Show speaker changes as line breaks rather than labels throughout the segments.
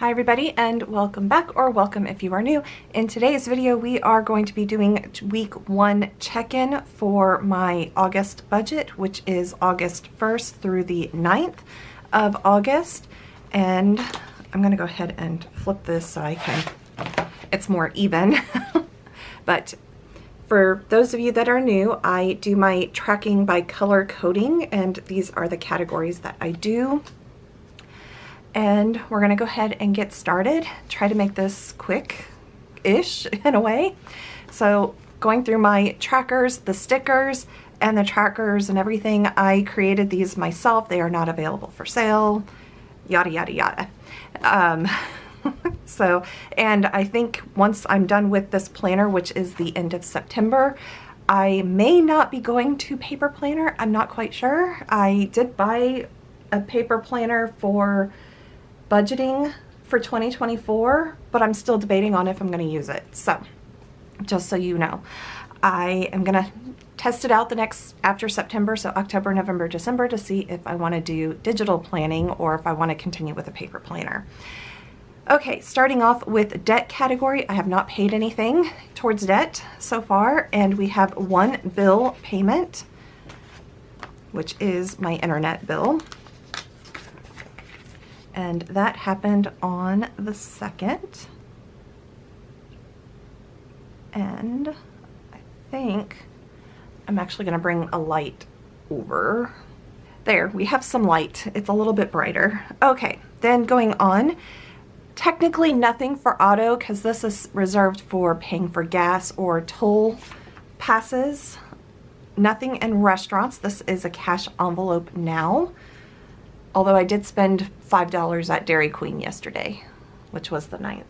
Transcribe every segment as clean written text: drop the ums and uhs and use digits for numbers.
Hi everybody and welcome back, or welcome if you are new. In today's video we are going to be doing week 1 check-in for my August budget, which is August 1st through the 9th of August. And I'm going to go ahead and flip this so it's more even. But for those of you that are new, I do my tracking by color coding, and these are the categories that I do. And we're going to go ahead and get started. Try to make this quick-ish in a way. So going through my trackers, the stickers, and the trackers and everything, I created these myself. They are not available for sale, yada, yada, yada. And I think once I'm done with this planner, which is the end of September, I may not be going to paper planner. I'm not quite sure. I did buy a paper planner for budgeting for 2024, but I'm still debating on if I'm going to use it. So just so you know, I am going to test it out after September, so October, November, December, to see if I want to do digital planning or if I want to continue with a paper planner. Okay, starting off with debt category, I have not paid anything towards debt so far, and we have one bill payment, which is my internet bill. And that happened on the 2nd. And I think I'm actually going to bring a light over. There, we have some light. It's a little bit brighter. Okay, then going on. Technically nothing for auto, because this is reserved for paying for gas or toll passes. Nothing in restaurants. This is a cash envelope now. Although I did spend $5 at Dairy Queen yesterday, which was the 9th.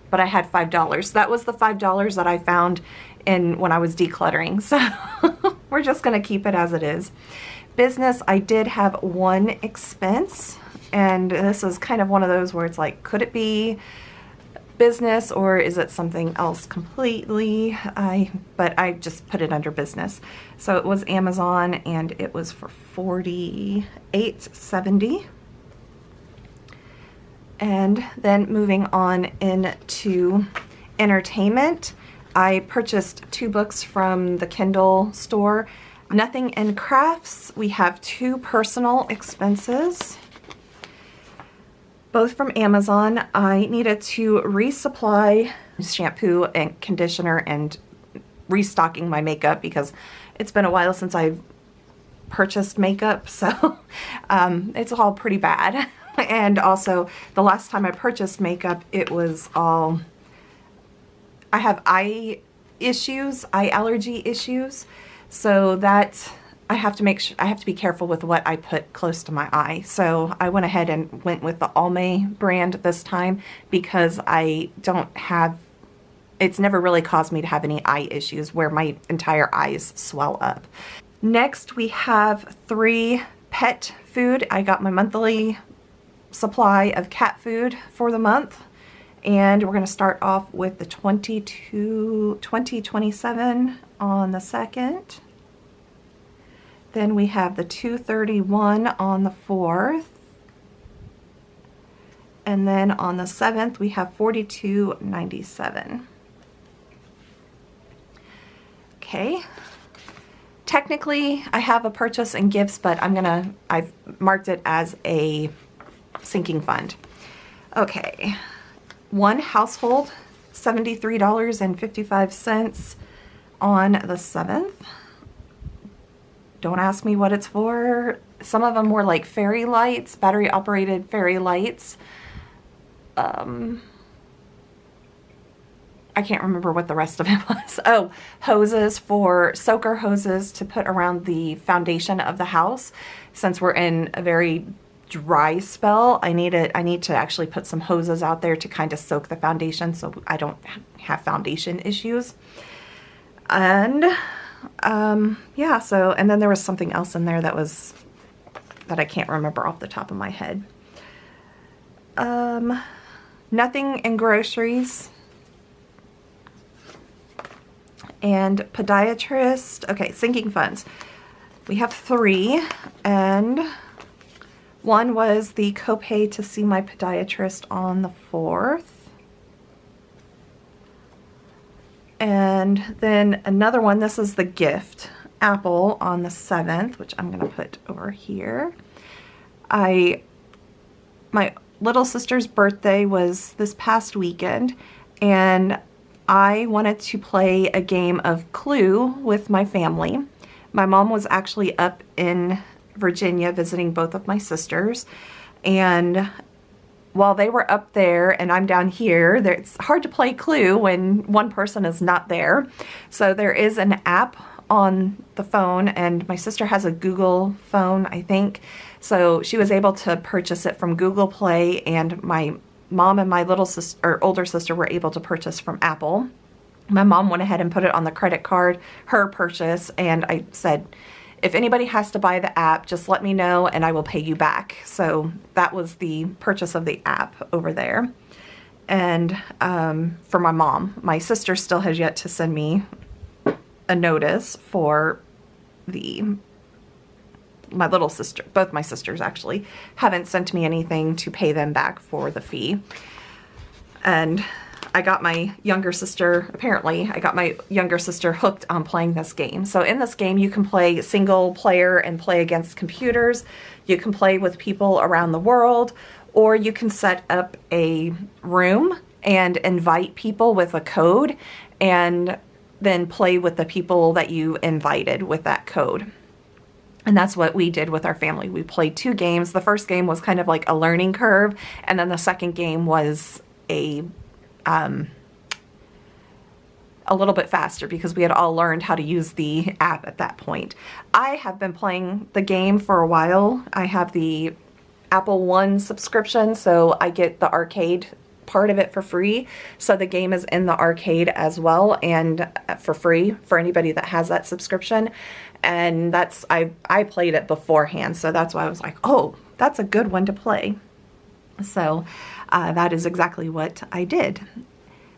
But I had $5. That was the $5 that I found when I was decluttering. So we're just going to keep it as it is. Business, I did have one expense. And this is kind of one of those where it's like, could it be business or is it something else completely? But I just put it under business. So it was Amazon, and it was for $48.70. And then moving on into entertainment, I purchased 2 books from the Kindle store. Nothing in crafts. We have 2 personal expenses, both from Amazon. I needed to resupply shampoo and conditioner and restocking my makeup because it's been a while since I've purchased makeup, so it's all pretty bad. And also, the last time I purchased makeup, it was all... I have eye allergy issues, so that I have to make sure, I have to be careful with what I put close to my eye. So I went ahead and went with the Almay brand this time because I don't have, it's never really caused me to have any eye issues where my entire eyes swell up. Next, we have 3 pet food. I got my monthly supply of cat food for the month. And we're going to start off with the 2027 on the 2nd. Then we have the 231 on the 4th. And then on the 7th, we have 42.97. Okay. Technically, I have a purchase and gifts, but I've marked it as a sinking fund. Okay. One household, $73.55 on the 7th. Don't ask me what it's for. Some of them were like fairy lights, battery operated fairy lights. I can't remember what the rest of it was. Oh, hoses, for soaker hoses to put around the foundation of the house. Since we're in a very dry spell, I need to actually put some hoses out there to kind of soak the foundation so I don't have foundation issues. And yeah, so, and then there was something else in there that I can't remember off the top of my head. Nothing in groceries. And podiatrist, okay, sinking funds. We have 3, and One was the copay to see my podiatrist on the 4th. And then another one, this is the gift, Apple on the 7th, which I'm going to put over here. My little sister's birthday was this past weekend, and I wanted to play a game of Clue with my family. My mom was actually up in Virginia visiting both of my sisters, and while they were up there and I'm down here, it's hard to play Clue when one person is not there. So there is an app on the phone, and my sister has a Google phone, I think. So she was able to purchase it from Google Play, and my mom and my little sister, or older sister, were able to purchase from Apple. My mom went ahead and put it on the credit card, her purchase, and I said, if anybody has to buy the app, just let me know and I will pay you back. So that was the purchase of the app over there. And for my mom, my sister still has yet to send me a notice for my little sister. Both my sisters actually haven't sent me anything to pay them back for the fee. And I got my younger sister, apparently, I got my younger sister hooked on playing this game. So in this game, you can play single player and play against computers. You can play with people around the world, or you can set up a room and invite people with a code and then play with the people that you invited with that code. And that's what we did with our family. We played 2 games. The first game was kind of like a learning curve, and then the second game was a little bit faster because we had all learned how to use the app at that point. I have been playing the game for a while. I have the Apple One subscription, so I get the arcade part of it for free. So the game is in the arcade as well, and for free for anybody that has that subscription. And that's, I played it beforehand, so that's why I was like, oh, that's a good one to play. So that is exactly what I did.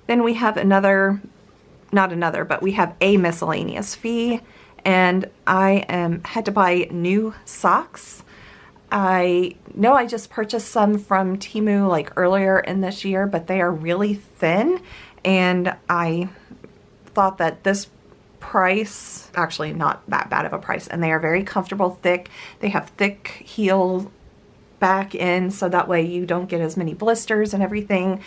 Then we have we have a miscellaneous fee, and I had to buy new socks. I know I just purchased some from Temu like earlier in this year, but they are really thin, and I thought that this price, actually not that bad of a price, and they are very comfortable, thick. They have thick heel back in, so that way you don't get as many blisters and everything.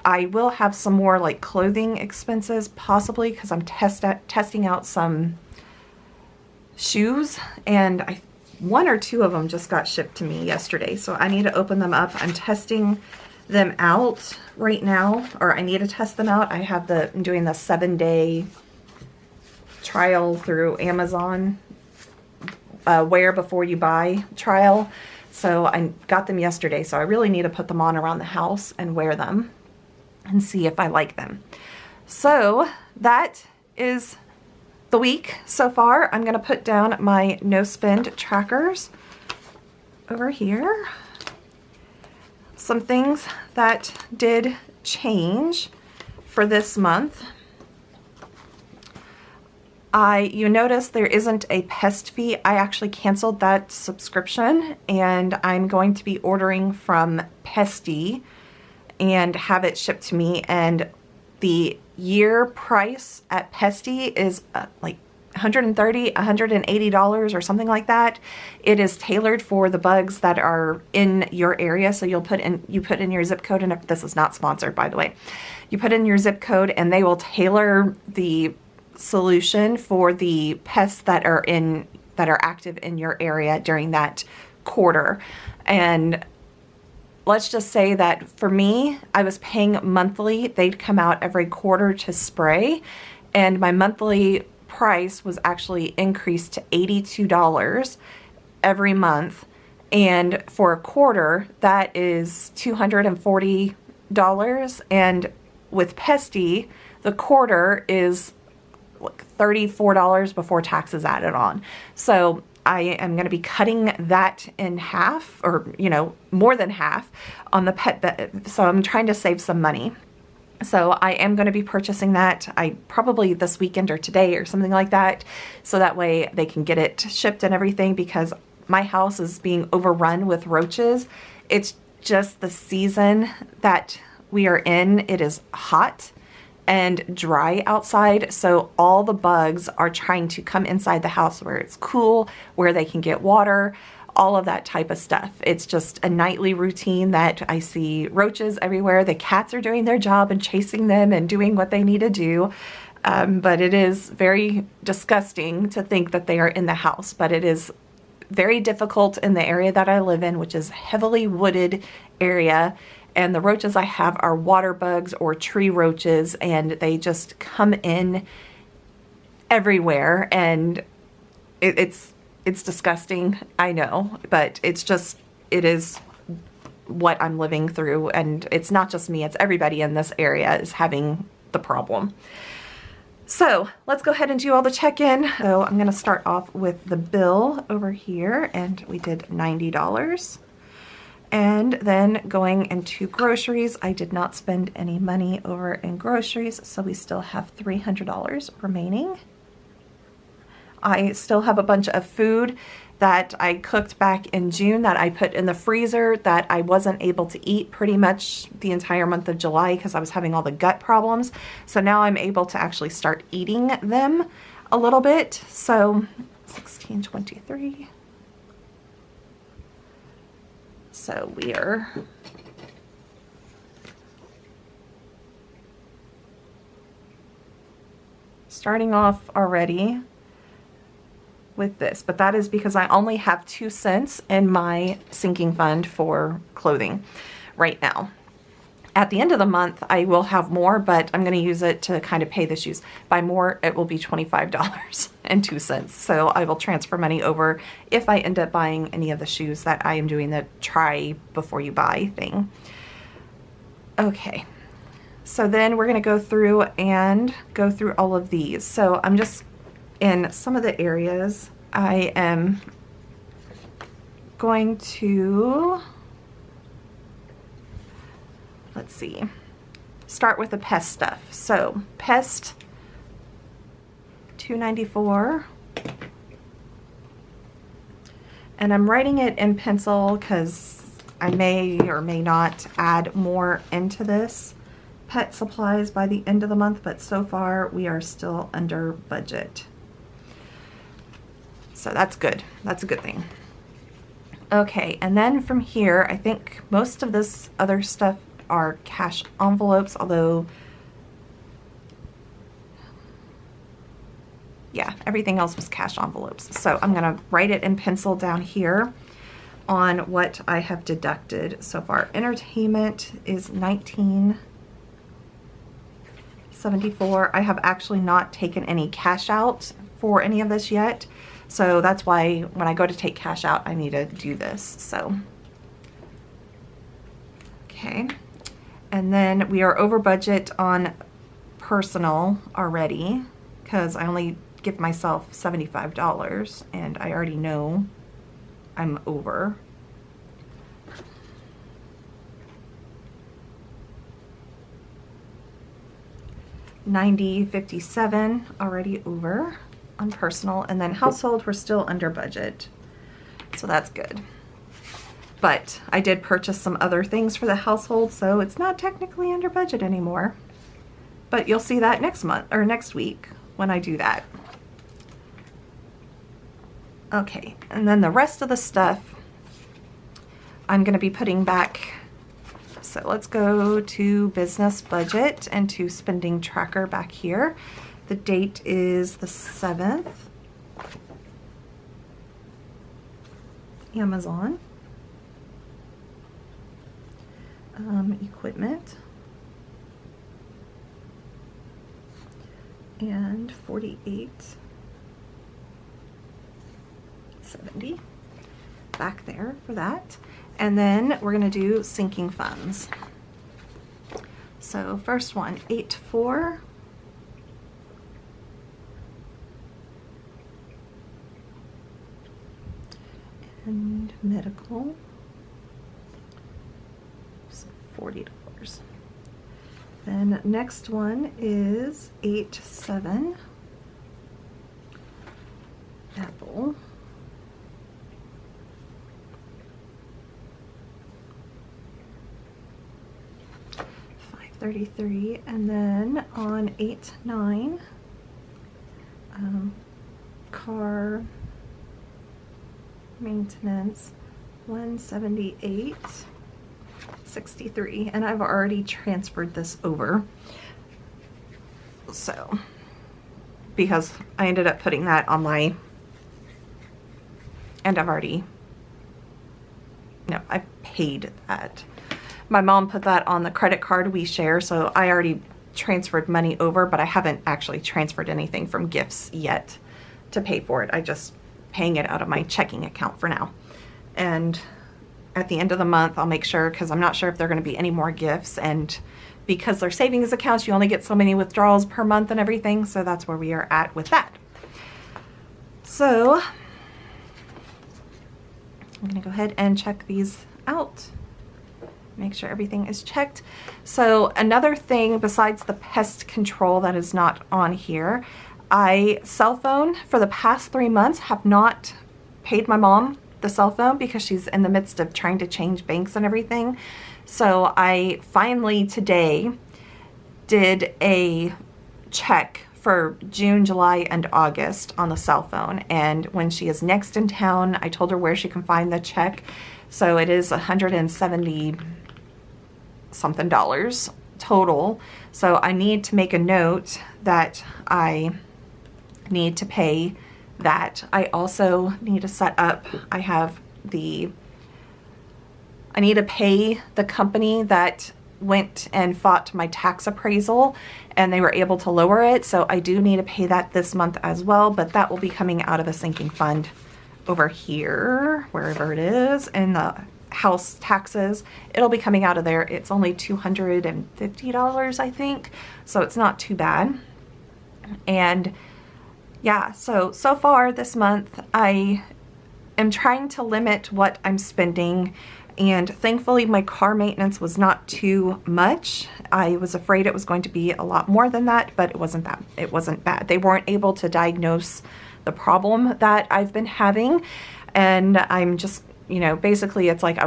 I will have some more like clothing expenses possibly because I'm testing out some shoes, and one or two of them just got shipped to me yesterday, so I need to open them up. I'm testing them out right now, or I need to test them out. I'm doing the 7-day trial through Amazon, wear before you buy trial. So I got them yesterday, so I really need to put them on around the house and wear them and see if I like them. So that is the week so far. I'm going to put down my no spend trackers over here. Some things that did change for this month. You notice there isn't a pest fee. I actually canceled that subscription, and I'm going to be ordering from Pesty and have it shipped to me. And the year price at Pesty is like $130, $180 or something like that. It is tailored for the bugs that are in your area. So you put in your zip code, and if this is not sponsored, by the way, you put in your zip code and they will tailor the solution for the pests that are active in your area during that quarter. And let's just say that for me, I was paying monthly. They'd come out every quarter to spray, and my monthly price was actually increased to $82 every month. And for a quarter, that is $240. And with Pesty, the quarter is like $34 before taxes added on. So I am going to be cutting that in half, or more than half on the pet bed. So I'm trying to save some money. So I am going to be purchasing that probably this weekend or today or something like that. So that way they can get it shipped and everything, because my house is being overrun with roaches. It's just the season that we are in. It is hot and dry outside, so all the bugs are trying to come inside the house where it's cool, where they can get water, all of that type of stuff. It's just a nightly routine that I see roaches everywhere. The cats are doing their job and chasing them and doing what they need to do. But it is very disgusting to think that they are in the house, but it is very difficult in the area that I live in, which is heavily wooded area. And the roaches I have are water bugs or tree roaches, and they just come in everywhere, and it's disgusting, I know, but it is what I'm living through, and it's not just me, it's everybody in this area is having the problem. So let's go ahead and do all the check-in. So I'm gonna start off with the bill over here, and we did $90. And then going into groceries, I did not spend any money over in groceries, so we still have $300 remaining. I still have a bunch of food that I cooked back in June that I put in the freezer that I wasn't able to eat pretty much the entire month of July because I was having all the gut problems. So now I'm able to actually start eating them a little bit. So $16.23. So we are starting off already with this, but that is because I only have 2 cents in my sinking fund for clothing right now. At the end of the month, I will have more, but I'm going to use it to kind of pay the shoes. By more, it will be $25.02. So I will transfer money over if I end up buying any of the shoes that I am doing the try before you buy thing. Okay, so then we're going to go through all of these. So I'm just in some of the areas I am going to, let's see, start with the pest stuff. So pest, $2.94, and I'm writing it in pencil because I may or may not add more into this. Pet supplies by the end of the month, but so far we are still under budget. So that's good. That's a good thing. Okay, and then from here, I think most of this other stuff are cash envelopes, although, yeah, everything else was cash envelopes. So I'm gonna write it in pencil down here on what I have deducted so far. Entertainment is $19.74. I have actually not taken any cash out for any of this yet. So that's why when I go to take cash out, I need to do this. So, okay. And then we are over budget on personal already because I only give myself $75 and I already know I'm over. $90.57 already over on personal, and then household we're still under budget, so that's good. But I did purchase some other things for the household, so it's not technically under budget anymore, but you'll see that next month or next week when I do that. Okay, and then the rest of the stuff I'm going to be putting back. So let's go to business budget and to spending tracker back here. The date is the 7th. Amazon. Equipment. And $48.70 back there for that. And then we're going to do sinking funds. So first one, 8.4. And medical, so $40. Then next one is 8.7. Apple. $33, and then on 8/9, car maintenance, $178.63, and I've already transferred this over. So, because I ended up putting that on my, and I paid that. My mom put that on the credit card we share, so I already transferred money over, but I haven't actually transferred anything from gifts yet to pay for it. I just paying it out of my checking account for now. And at the end of the month, I'll make sure, because I'm not sure if there are going to be any more gifts, and because they're savings accounts, you only get so many withdrawals per month and everything, so that's where we are at with that. So I'm going to go ahead and check these out. Make sure everything is checked. So another thing besides the pest control that is not on here, cell phone for the past 3 months have not paid my mom the cell phone because she's in the midst of trying to change banks and everything. So I finally today did a check for June, July, and August on the cell phone. And when she is next in town, I told her where she can find the check. So it is $170 something total. So I need to make a note that I need to pay that. I also need to set up, I need to pay the company that went and fought my tax appraisal, and they were able to lower it. So I do need to pay that this month as well, but that will be coming out of a sinking fund over here, wherever it is, in the house taxes. It'll be coming out of there. It's only $250, I think. So it's not too bad. And yeah, so far this month, I am trying to limit what I'm spending, and thankfully my car maintenance was not too much. I was afraid it was going to be a lot more than that, but it wasn't bad. They weren't able to diagnose the problem that I've been having, and I'm just, basically it's like I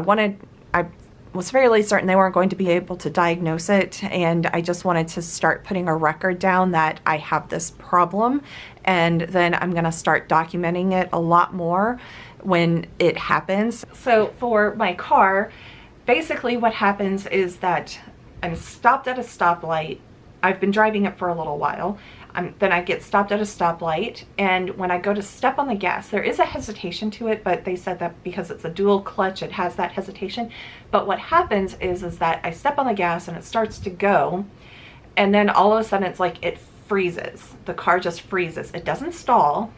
was fairly certain they weren't going to be able to diagnose it, and I just wanted to start putting a record down that I have this problem, and then I'm gonna start documenting it a lot more when it happens. So for my car, basically what happens is that I'm stopped at a stoplight. I've been driving it for a little while. Then I get stopped at a stoplight, and when I go to step on the gas, there is a hesitation to it, but they said that because it's a dual clutch, it has that hesitation. But what happens is that I step on the gas and it starts to go, and then all of a sudden it's like it freezes. The car just freezes. It doesn't stall.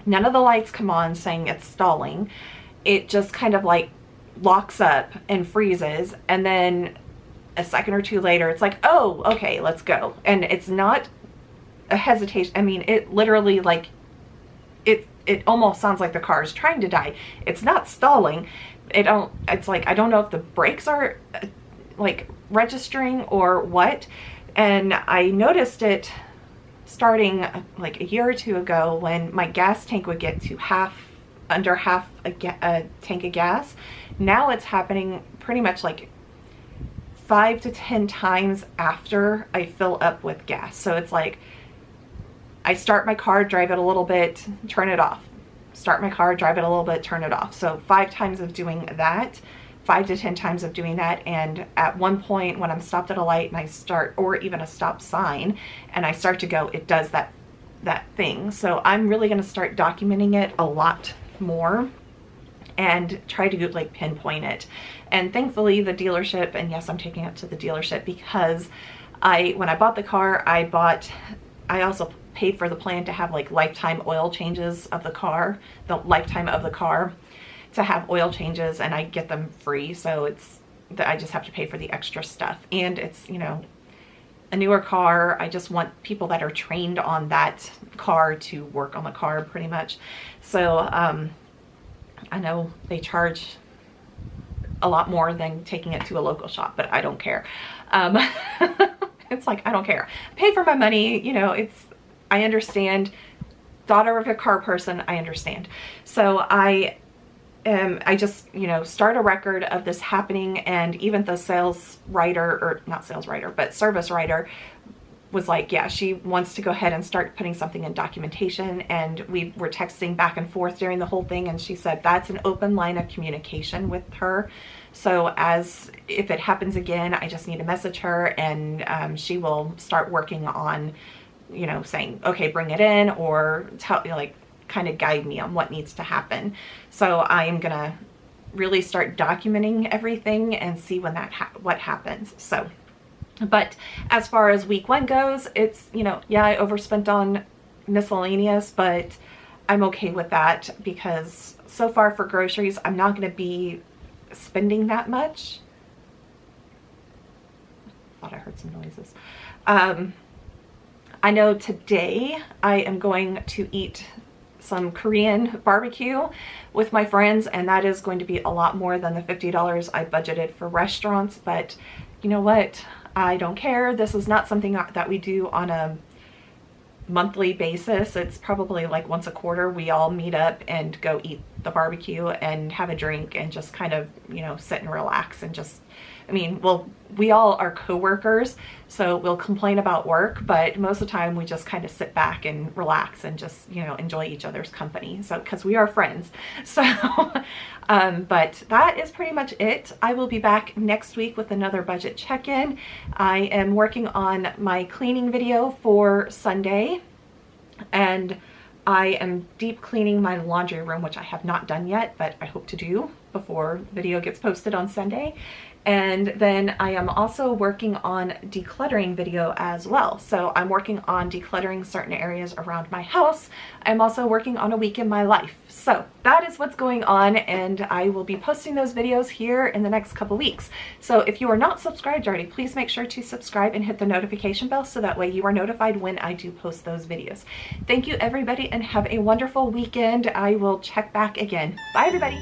None of the lights come on saying it's stalling. It just kind of like locks up and freezes, and then a second or two later, it's like, oh, okay, let's go. And it's not a hesitation. I mean, it literally, like, it almost sounds like the car is trying to die. It's not stalling. It's like, I don't know if the brakes are like registering or what. And I noticed it starting like a year or two ago when my gas tank would get to under half a tank of gas. Now it's happening pretty much like 5 to 10 times after I fill up with gas. So it's like I start my car, drive it a little bit, turn it off. Start my car, drive it a little bit, turn it off. So 5 times of doing that, 5 to 10 times of doing that. And at one point when I'm stopped at a light and I start, or even a stop sign, and I start to go, it does that thing. So I'm really going to start documenting it a lot more and try to like pinpoint it. And thankfully the dealership, and yes, I'm taking it to the dealership because when I bought the car, I also paid for the plan to have like lifetime oil changes of the car, the lifetime of the car, to have oil changes, and I get them free. So I just have to pay for the extra stuff. And it's, a newer car. I just want people that are trained on that car to work on the car pretty much. So I know they charge a lot more than taking it to a local shop, but I don't care. It's like, I don't care. Pay for my money, I understand. Daughter of a car person, I understand. So I I just, you know, start a record of this happening. And even the sales writer, or not sales writer, but service writer, was like, yeah, she wants to go ahead and start putting something in documentation. And we were texting back and forth during the whole thing, and she said that's an open line of communication with her. So as if it happens again, I just need to message her, and she will start working on, you know, saying, okay, bring it in, or tell, like, kind of guide me on what needs to happen. So I am gonna really start documenting everything and see when that what happens. So, but as far as week 1 goes, it's, you know, yeah, I overspent on miscellaneous, but I'm okay with that, because so far for groceries, I'm not going to be spending that much. Thought I heard some noises. I know today I am going to eat some Korean barbecue with my friends, and that is going to be a lot more than the $50 I budgeted for restaurants. But you know what? I don't care. This is not something that we do on a monthly basis. It's probably like once a quarter we all meet up and go eat the barbecue and have a drink and just kind of, you know, sit and relax and just, I mean, well, we all are co-workers, so we'll complain about work, but most of the time we just kind of sit back and relax and just, you know, enjoy each other's company. So, because we are friends. So, but that is pretty much it. I will be back next week with another budget check-in. I am working on my cleaning video for Sunday, and I am deep cleaning my laundry room, which I have not done yet, but I hope to do before the video gets posted on Sunday. And then I am also working on decluttering video as well. So I'm working on decluttering certain areas around my house. I'm also working on a week in my life. So that is what's going on, and I will be posting those videos here in the next couple weeks. So if you are not subscribed already, please make sure to subscribe and hit the notification bell so that way you are notified when I do post those videos. Thank you everybody, and have a wonderful weekend. I will check back again. Bye everybody.